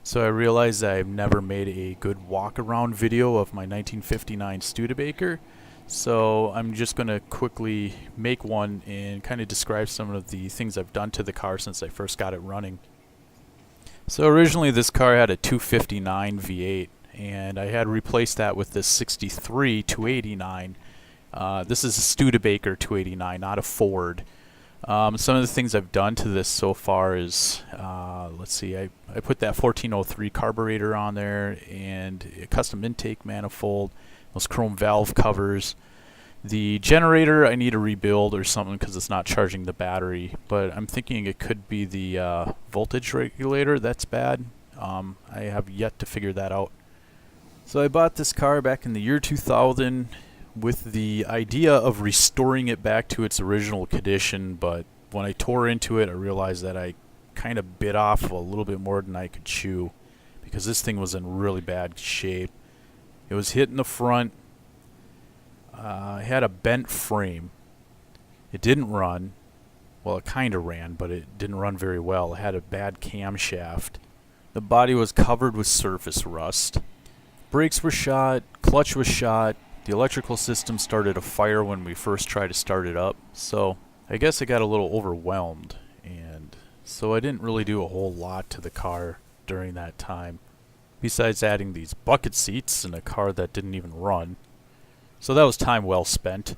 So I realized that I've never made a good walk-around video of my 1959 Studebaker. So I'm just going to quickly make one and kind of describe some of the things I've done to the car since I first got it running. So originally this car had a 259 V8 and I had replaced that with this 63 289. This is a Studebaker 289, not a Ford. Some of the things I've done to this so far is, let's see, I put that 1403 carburetor on there and a custom intake manifold, those chrome valve covers. The generator I need to rebuild or something because it's not charging the battery, but I'm thinking it could be the voltage regulator that's bad. I have yet to figure that out. So I bought this car back in the year 2000 with the idea of restoring it back to its original condition, but when I tore into it I realized that I kind of bit off a little bit more than I could chew because this thing was in really bad shape. It was hit in the front. It had a bent frame. It didn't run. Well, it kind of ran, but it didn't run very well. It had a bad camshaft. The body was covered with surface rust. Brakes were shot, clutch was shot. The electrical system started a fire when we first tried to start it up, so I guess I got a little overwhelmed, and so I didn't really do a whole lot to the car during that time, besides adding these bucket seats in a car that didn't even run. So that was time well spent.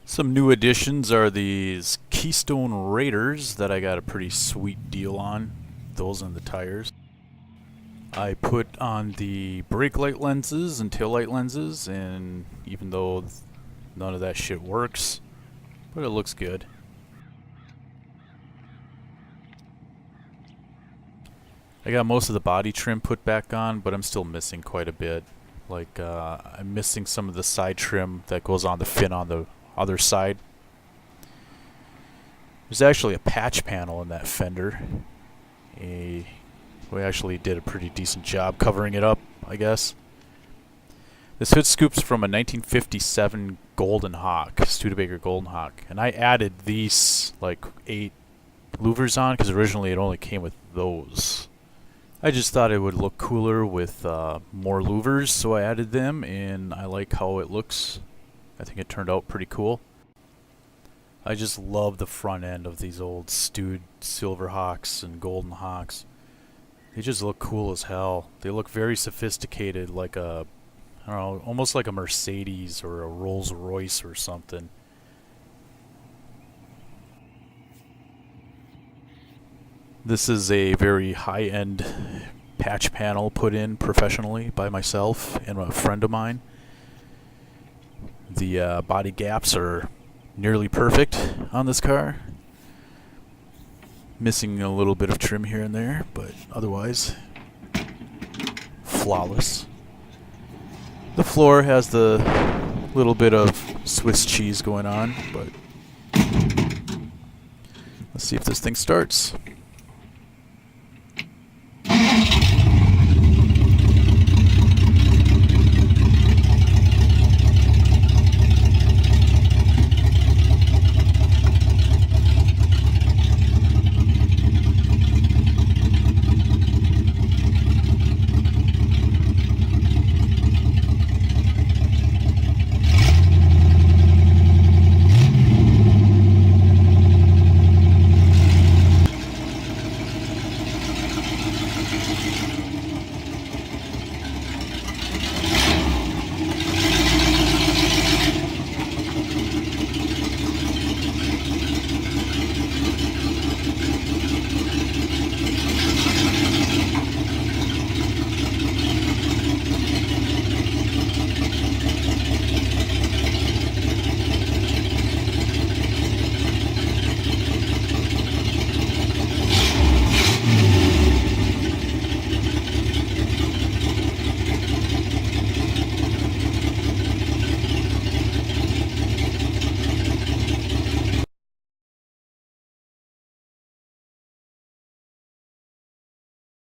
Some new additions are these Keystone Raiders that I got a pretty sweet deal on, those on the tires. I put on the brake light lenses and tail light lenses, and even though none of that shit works, but it looks good. I got most of the body trim put back on, but I'm still missing quite a bit. Like, I'm missing some of the side trim that goes on the fin on the other side. There's actually a patch panel in that fender. We actually did a pretty decent job covering it up, I guess. This hood scoop's from a 1957 Golden Hawk, Studebaker Golden Hawk, and I added these like 8 louvers on because originally it only came with those. I just thought it would look cooler with more louvers, so I added them, and I like how it looks. I think it turned out pretty cool. I just love the front end of these old Stud Silver Hawks and Golden Hawks. They just look cool as hell. They look very sophisticated, like a, I don't know, almost like a Mercedes or a Rolls Royce or something. This is a very high-end patch panel put in professionally by myself and a friend of mine. The body gaps are nearly perfect on this car. Missing a little bit of trim here and there, but otherwise flawless. The floor has the little bit of Swiss cheese going on, but let's see if this thing starts.